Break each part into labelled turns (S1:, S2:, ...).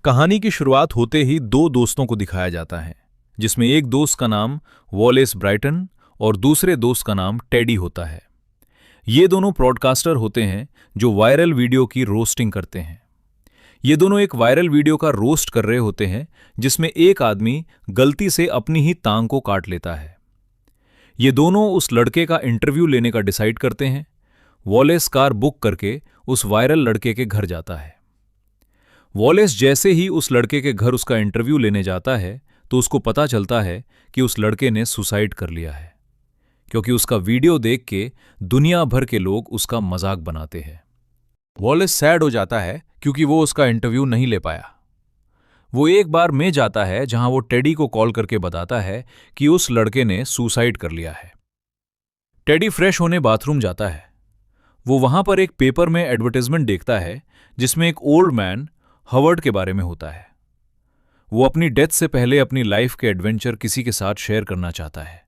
S1: कहानी की शुरुआत होते ही दो दोस्तों को दिखाया जाता है, जिसमें एक दोस्त का नाम वॉलेस ब्राइटन और दूसरे दोस्त का नाम टेडी होता है। ये दोनों ब्रॉडकास्टर होते हैं जो वायरल वीडियो की रोस्टिंग करते हैं। ये दोनों एक वायरल वीडियो का रोस्ट कर रहे होते हैं जिसमें एक आदमी गलती से अपनी ही टांग को काट लेता है। ये दोनों उस लड़के का इंटरव्यू लेने का डिसाइड करते हैं। वॉलेस कार बुक करके उस वायरल लड़के के घर जाता है। वॉलेस जैसे ही उस लड़के के घर उसका इंटरव्यू लेने जाता है तो उसको पता चलता है कि उस लड़के ने सुसाइड कर लिया है, क्योंकि उसका वीडियो देख के दुनिया भर के लोग उसका मजाक बनाते हैं। वॉलेस सैड हो जाता है क्योंकि वो उसका इंटरव्यू नहीं ले पाया। वो एक बार में जाता है जहां वो टेडी को कॉल करके बताता है कि उस लड़के ने सुसाइड कर लिया है। टेडी फ्रेश होने बाथरूम जाता है। वो वहां पर एक पेपर में एडवर्टाइजमेंट देखता है जिसमें एक ओल्ड मैन हावर्ड के बारे में होता है। वो अपनी डेथ से पहले अपनी लाइफ के एडवेंचर किसी के साथ शेयर करना चाहता है,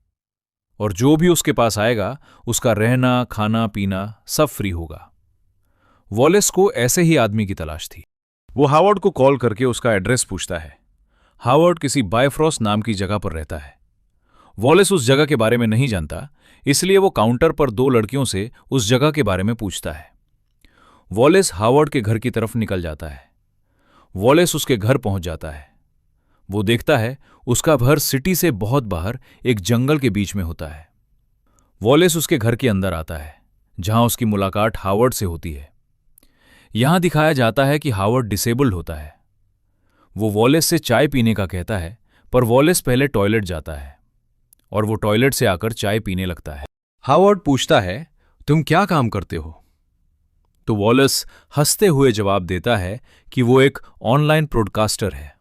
S1: और जो भी उसके पास आएगा उसका रहना खाना पीना सब फ्री होगा। वॉलेस को ऐसे ही आदमी की तलाश थी। वो हावर्ड को कॉल करके उसका एड्रेस पूछता है। हावर्ड किसी बायफ्रॉस्ट नाम की जगह पर रहता है। वॉलेस उस जगह के बारे में नहीं जानता, इसलिए वो काउंटर पर दो लड़कियों से उस जगह के बारे में पूछता है। वॉलेस हावर्ड के घर की तरफ निकल जाता है। वॉलेस उसके घर पहुंच जाता है। वो देखता है उसका घर सिटी से बहुत बाहर एक जंगल के बीच में होता है। वॉलेस उसके घर के अंदर आता है, जहां उसकी मुलाकात हावर्ड से होती है। यहां दिखाया जाता है कि हावर्ड डिसेबल्ड होता है। वो वॉलेस से चाय पीने का कहता है, पर वॉलेस पहले टॉयलेट जाता है और वो टॉयलेट से आकर चाय पीने लगता है। हावर्ड पूछता है, तुम क्या काम करते हो? तो वॉलेस हंसते हुए जवाब देता है कि वो एक ऑनलाइन ब्रॉडकास्टर है।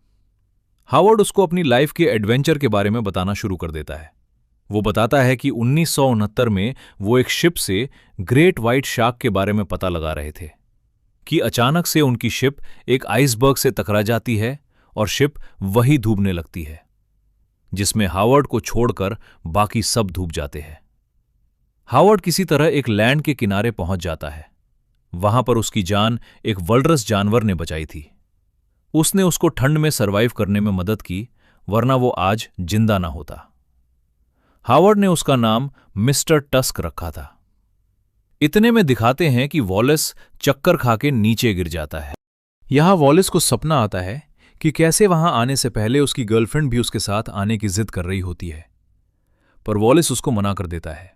S1: हावर्ड उसको अपनी लाइफ के एडवेंचर के बारे में बताना शुरू कर देता है। वो बताता है कि 1969 में वो एक शिप से ग्रेट व्हाइट शार्क के बारे में पता लगा रहे थे कि अचानक से उनकी शिप एक आइसबर्ग से टकरा जाती है और शिप वही डूबने लगती है, जिसमें हावर्ड को छोड़कर बाकी सब डूब जाते हैं। हावर्ड किसी तरह एक लैंड के किनारे पहुंच जाता है। वहां पर उसकी जान एक वल्रस जानवर ने बचाई थी। उसने उसको ठंड में सरवाइव करने में मदद की, वरना वो आज जिंदा ना होता। हावर्ड ने उसका नाम मिस्टर टस्क रखा था। इतने में दिखाते हैं कि वॉलेस चक्कर खा के नीचे गिर जाता है। यहां वॉलेस को सपना आता है कि कैसे वहां आने से पहले उसकी गर्लफ्रेंड भी उसके साथ आने की जिद कर रही होती है, पर वॉलेस उसको मना कर देता है।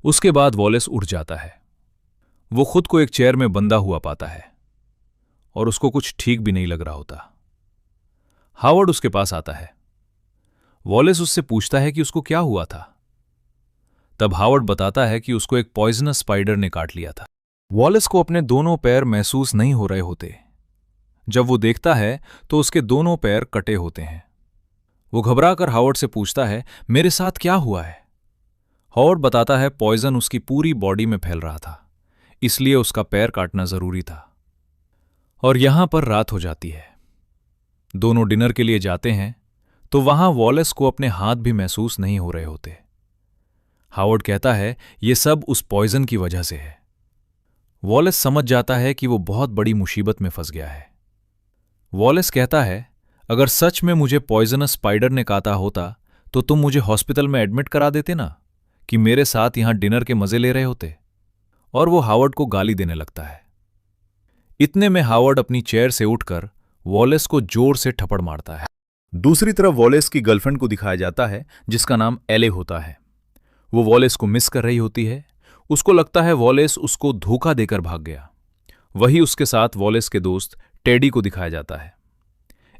S1: उसके बाद वॉलेस उठ जाता है। वो खुद को एक चेयर में बंधा हुआ पाता है और उसको कुछ ठीक भी नहीं लग रहा होता। हावर्ड उसके पास आता है। वॉलेस उससे पूछता है कि उसको क्या हुआ था। तब हावर्ड बताता है कि उसको एक पॉइजनस स्पाइडर ने काट लिया था। वॉलेस को अपने दोनों पैर महसूस नहीं हो रहे होते। जब वो देखता है तो उसके दोनों पैर कटे होते हैं। वो घबराकर हावर्ड से पूछता है, मेरे साथ क्या हुआ है? हावर्ड बताता है पॉइजन उसकी पूरी बॉडी में फैल रहा था, इसलिए उसका पैर काटना जरूरी था। और यहां पर रात हो जाती है। दोनों डिनर के लिए जाते हैं तो वहां वॉलेस को अपने हाथ भी महसूस नहीं हो रहे होते। हावर्ड कहता है ये सब उस पॉइजन की वजह से है। वॉलेस समझ जाता है कि वो बहुत बड़ी मुसीबत में फंस गया है। वॉलेस कहता है, अगर सच में मुझे पॉइजनस स्पाइडर ने काटा होता तो तुम मुझे हॉस्पिटल में एडमिट करा देते ना, कि मेरे साथ यहां डिनर के मजे ले रहे होते। और वो हावर्ड को गाली देने लगता है। इतने में हावर्ड अपनी चेयर से उठकर वॉलेस को जोर से थप्पड़ मारता है। दूसरी तरफ वॉलेस की गर्लफ्रेंड को दिखाया जाता है, जिसका नाम एले होता है। वो वॉलेस को मिस कर रही होती है। उसको लगता है वॉलेस उसको धोखा देकर भाग गया। वही उसके साथ वॉलेस के दोस्त टेडी को दिखाया जाता है।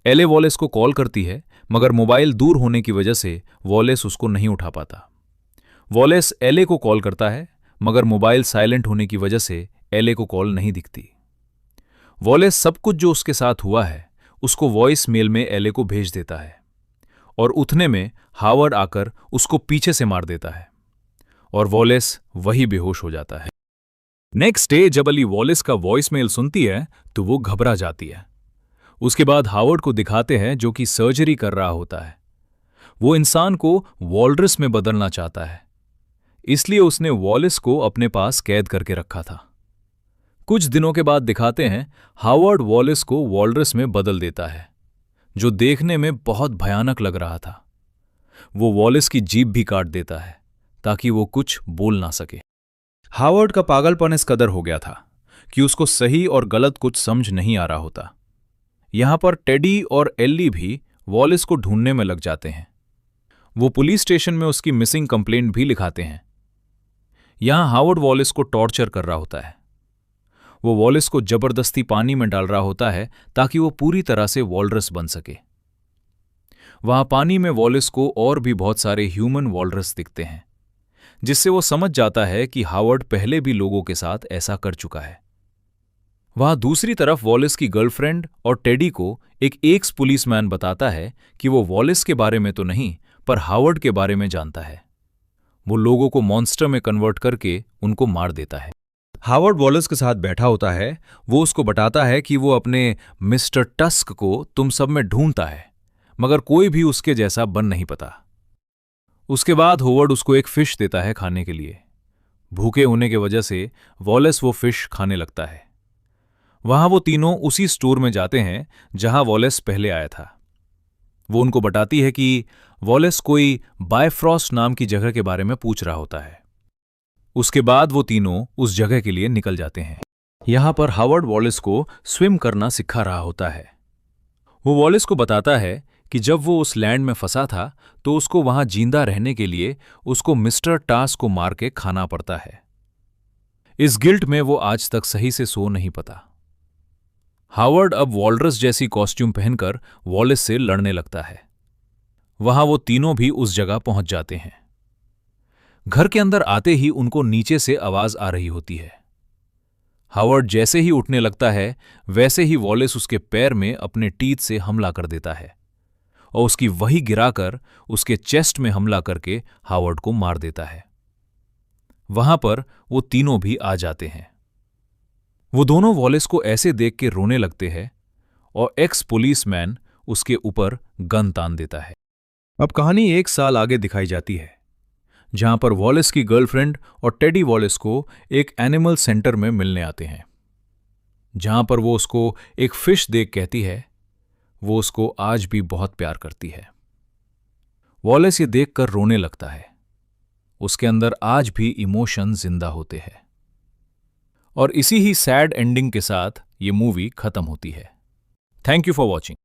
S1: एले वॉलेस को कॉल करती है, मगर मोबाइल दूर होने की वजह से वॉलेस उसको नहीं उठा पाता। वॉलेस एले को कॉल करता है, मगर मोबाइल साइलेंट होने की वजह से एले को कॉल नहीं दिखती। वॉलेस सब कुछ जो उसके साथ हुआ है उसको वॉइस मेल में एले को भेज देता है, और उठने में हावर्ड आकर उसको पीछे से मार देता है और वॉलेस वही बेहोश हो जाता है। नेक्स्ट डे जब अली वॉलेस का वॉइस मेल सुनती है तो वो घबरा जाती है। उसके बाद हावर्ड को दिखाते हैं जो कि सर्जरी कर रहा होता है। वो इंसान को वॉलरस में बदलना चाहता है, इसलिए उसने वॉलेस को अपने पास कैद करके रखा था। कुछ दिनों के बाद दिखाते हैं हावर्ड वॉलेस को वॉलरस में बदल देता है, जो देखने में बहुत भयानक लग रहा था। वो वॉलेस की जीभ भी काट देता है ताकि वो कुछ बोल ना सके। हावर्ड का पागलपन इस कदर हो गया था कि उसको सही और गलत कुछ समझ नहीं आ रहा होता। यहां पर टेडी और एल्ली भी वॉलेस को ढूंढने में लग जाते हैं। वो पुलिस स्टेशन में उसकी मिसिंग कंप्लेंट भी लिखाते हैं। यहां हावर्ड वॉलेस को टॉर्चर कर रहा होता है। वो वॉलेस को जबरदस्ती पानी में डाल रहा होता है ताकि वो पूरी तरह से वॉलरस बन सके। वहां पानी में वॉलेस को और भी बहुत सारे ह्यूमन वॉलरस दिखते हैं, जिससे वो समझ जाता है कि हावर्ड पहले भी लोगों के साथ ऐसा कर चुका है। वहां दूसरी तरफ वॉलेस की गर्लफ्रेंड और टेडी को एक एक्स पुलिसमैन बताता है कि वो वॉलेस के बारे में तो नहीं पर हावर्ड के बारे में जानता है। वो लोगों को मॉन्स्टर में कन्वर्ट करके उनको मार देता है। हावर्ड वॉलेस के साथ बैठा होता है। वो उसको बताता है कि वो अपने मिस्टर टस्क को तुम सब में ढूंढता है, मगर कोई भी उसके जैसा बन नहीं पाता। उसके बाद होवर्ड उसको एक फिश देता है खाने के लिए। भूखे होने की वजह से वॉलेस वो फिश खाने लगता है। वहां वो तीनों उसी स्टोर में जाते हैं जहां वॉलेस पहले आया था। वो उनको बताती है कि वॉलेस कोई बायफ्रॉस्ट नाम की जगह के बारे में पूछ रहा होता है। उसके बाद वो तीनों उस जगह के लिए निकल जाते हैं। यहां पर हावर्ड वॉलेस को स्विम करना सिखा रहा होता है। वो वॉलेस को बताता है कि जब वो उस लैंड में फंसा था तो उसको वहां जिंदा रहने के लिए उसको मिस्टर टास को मार के खाना पड़ता है। इस गिल्ट में वो आज तक सही से सो नहीं पाता। हावर्ड अब वॉलरस जैसी कॉस्ट्यूम पहनकर वॉलेस से लड़ने लगता है। वहां वो तीनों भी उस जगह पहुंच जाते हैं। घर के अंदर आते ही उनको नीचे से आवाज आ रही होती है। हावर्ड जैसे ही उठने लगता है वैसे ही वॉलेस उसके पैर में अपने टीथ से हमला कर देता है और उसकी वही गिराकर उसके चेस्ट में हमला करके हावर्ड को मार देता है। वहां पर वो तीनों भी आ जाते हैं। वो दोनों वॉलेस को ऐसे देख के रोने लगते हैं और एक्स पुलिसमैन उसके ऊपर गन तान देता है। अब कहानी 1 साल आगे दिखाई जाती है, जहां पर वॉलेस की गर्लफ्रेंड और टेडी वॉलेस को एक एनिमल सेंटर में मिलने आते हैं, जहां पर वो उसको एक फिश देख कहती है वो उसको आज भी बहुत प्यार करती है। वॉलेस ये देखकर रोने लगता है। उसके अंदर आज भी इमोशन जिंदा होते हैं। और इसी ही सैड एंडिंग के साथ ये मूवी खत्म होती है। Thank you for watching.